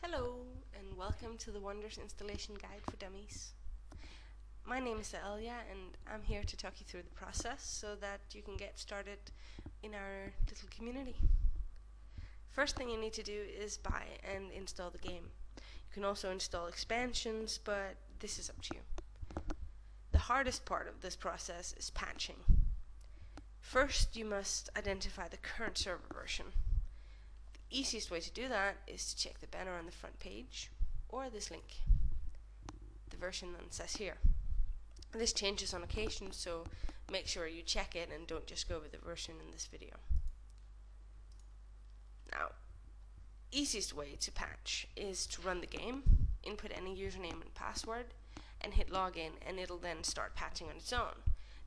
Hello and welcome to the Wonders Installation Guide for Dummies. My name is Elia and I'm here to talk you through the process so that you can get started in our little community. First thing you need to do is buy and install the game. You can also install expansions, but this is up to you. The hardest part of this process is patching. First, you must identify the current server version. The easiest way to do that is to check the banner on the front page or this link. The version then says here. This changes on occasion, so make sure you check it and don't just go with the version in this video. Now, easiest way to patch is to run the game, input any username and password, and hit login, and it'll then start patching on its own.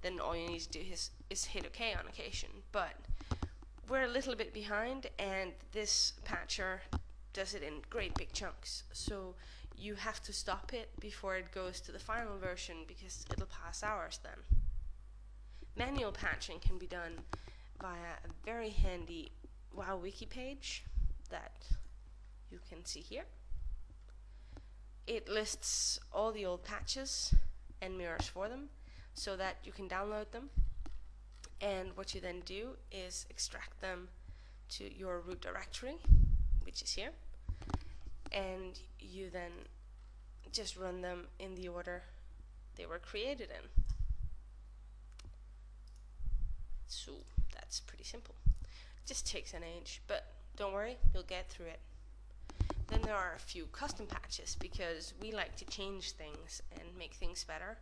Then all you need to do is hit OK on occasion, but we're a little bit behind, and this patcher does it in great big chunks, so you have to stop it before it goes to the final version because it'll pass hours then. Manual patching can be done via a very handy WoW wiki page that you can see here. It lists all the old patches and mirrors for them so that you can download them. And what you then do is extract them to your root directory, which is here, and you then just run them in the order they were created in. So that's pretty simple. It just takes an age, but don't worry, you'll get through it. Then there are a few custom patches because we like to change things and make things better,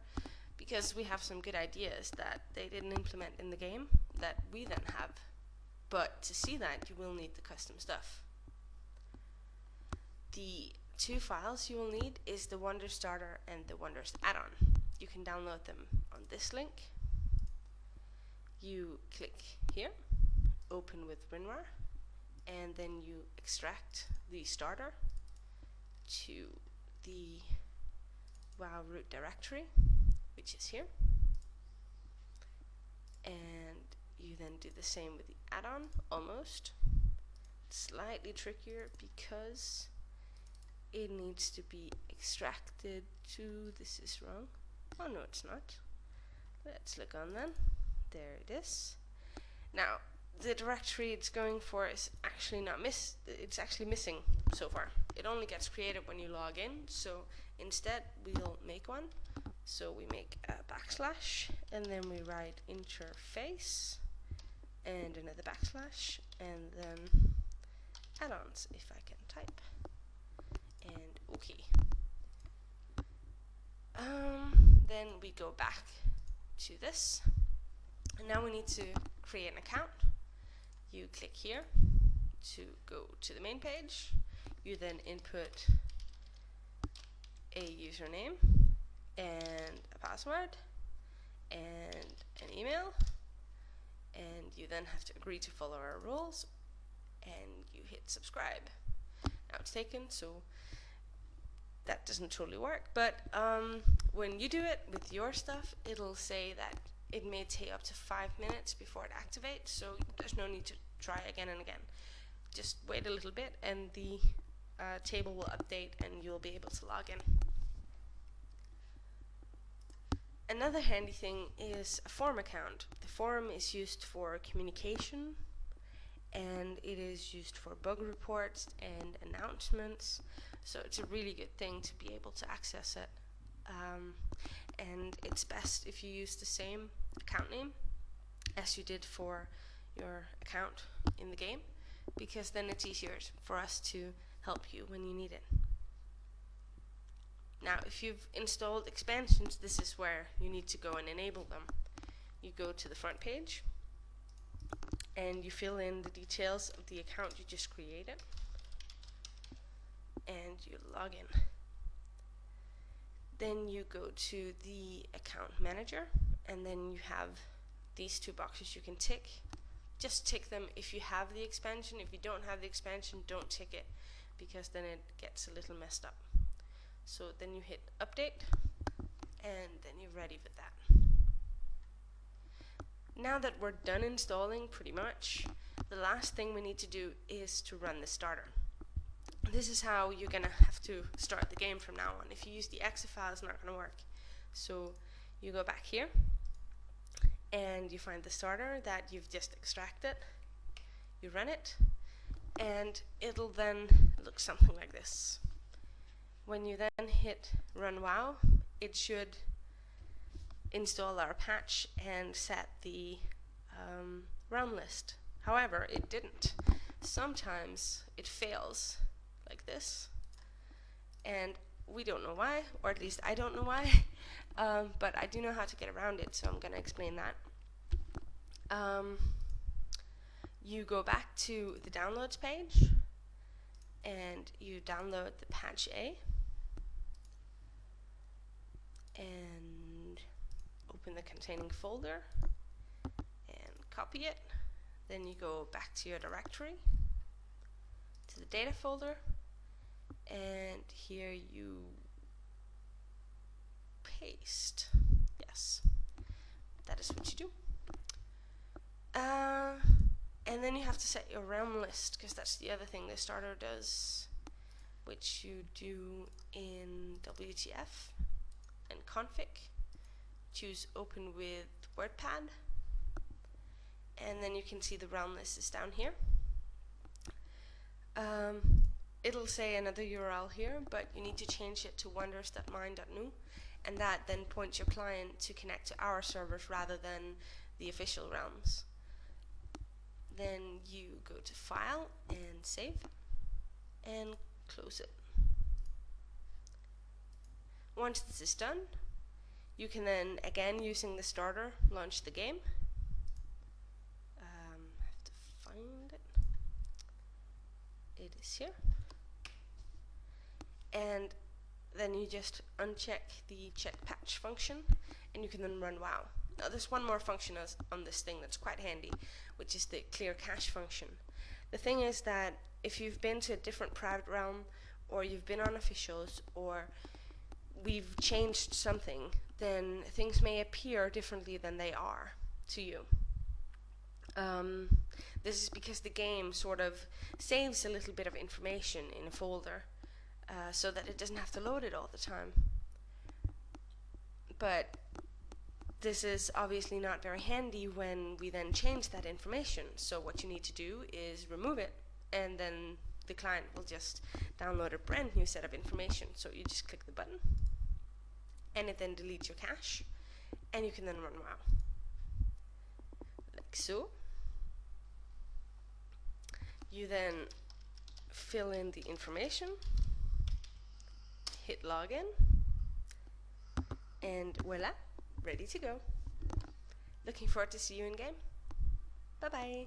because we have some good ideas that they didn't implement in the game that we then have. But to see that, you will need the custom stuff. The two files you will need is the Wonders Starter and the Wonders add-on. You can download them on this link. You click here, open with WinRAR, and then you extract the starter to the WoW root directory, which is here, and you then do the same with the add-on, almost. Slightly trickier because it needs to be extracted to, this is wrong, oh no it's not, let's look on then, there it is. Now the directory it's going for is actually it's actually missing so far. It only gets created when you log in, so instead we'll make one. So we make a backslash, and then we write interface, and another backslash, and then add-ons, if I can type, and OK. Then we go back to this, and now we need to create an account. You click here to go to the main page. You then input a username and a password and an email, and you then have to agree to follow our rules, and you hit subscribe. Now it's taken, so that doesn't totally work, but when you do it with your stuff, it'll say that it may take up to 5 minutes before it activates, so there's no need to try again and again. Just wait a little bit and the table will update and you'll be able to log in. Another handy thing is a forum account. The forum is used for communication, and it is used for bug reports and announcements, so it's a really good thing to be able to access it. And it's best if you use the same account name as you did for your account in the game, because then it's easier for us to help you when you need it. Now, if you've installed expansions, this is where you need to go and enable them. You go to the front page and you fill in the details of the account you just created, and you log in. Then you go to the account manager, and then you have these two boxes you can tick. Just tick them if you have the expansion. If you don't have the expansion, don't tick it, because then it gets a little messed up. So then you hit update, and then you're ready with that. Now that we're done installing pretty much, the last thing we need to do is to run the starter. this is how you're gonna have to start the game from now on. If you use the exe file, it's not gonna work. So you go back here and you find the starter that you've just extracted, you run it, and it'll then look something like this. When you then hit run WoW, it should install our patch and set the realm list. However, it didn't. Sometimes it fails like this, and we don't know why, or at least I don't know why, but I do know how to get around it, so I'm going to explain that. You go back to the downloads page and you download the patch A and open the containing folder and copy it. Then you go back to your directory, to the data folder, and here you paste. Yes, that is what you do. And then you have to set your realm list, because that's the other thing the starter does, which you do in WTF and config. Choose open with WordPad, and then you can see the realm list is down here. It'll say another URL here, but you need to change it to wonders.mine.nu, and that then points your client to connect to our servers rather than the official realms. Then you go to File and Save and close it. Once this is done, you can then, again using the starter, launch the game. I have to find it. It is here. And then you just uncheck the check patch function, and you can then run WoW. Now there's one more function on this thing that's quite handy, which is the clear cache function. The thing is that if you've been to a different private realm, or you've been on officials, or we've changed something, then things may appear differently than they are to you. This is because the game sort of saves a little bit of information in a folder, so that it doesn't have to load it all the time. But this is obviously not very handy when we then change that information. So what you need to do is remove it, and then the client will just download a brand new set of information. So you just click the button, and it then deletes your cache, and you can then run WoW. Like so. You then fill in the information, hit login, and voila, ready to go. Looking forward to see you in game. Bye bye.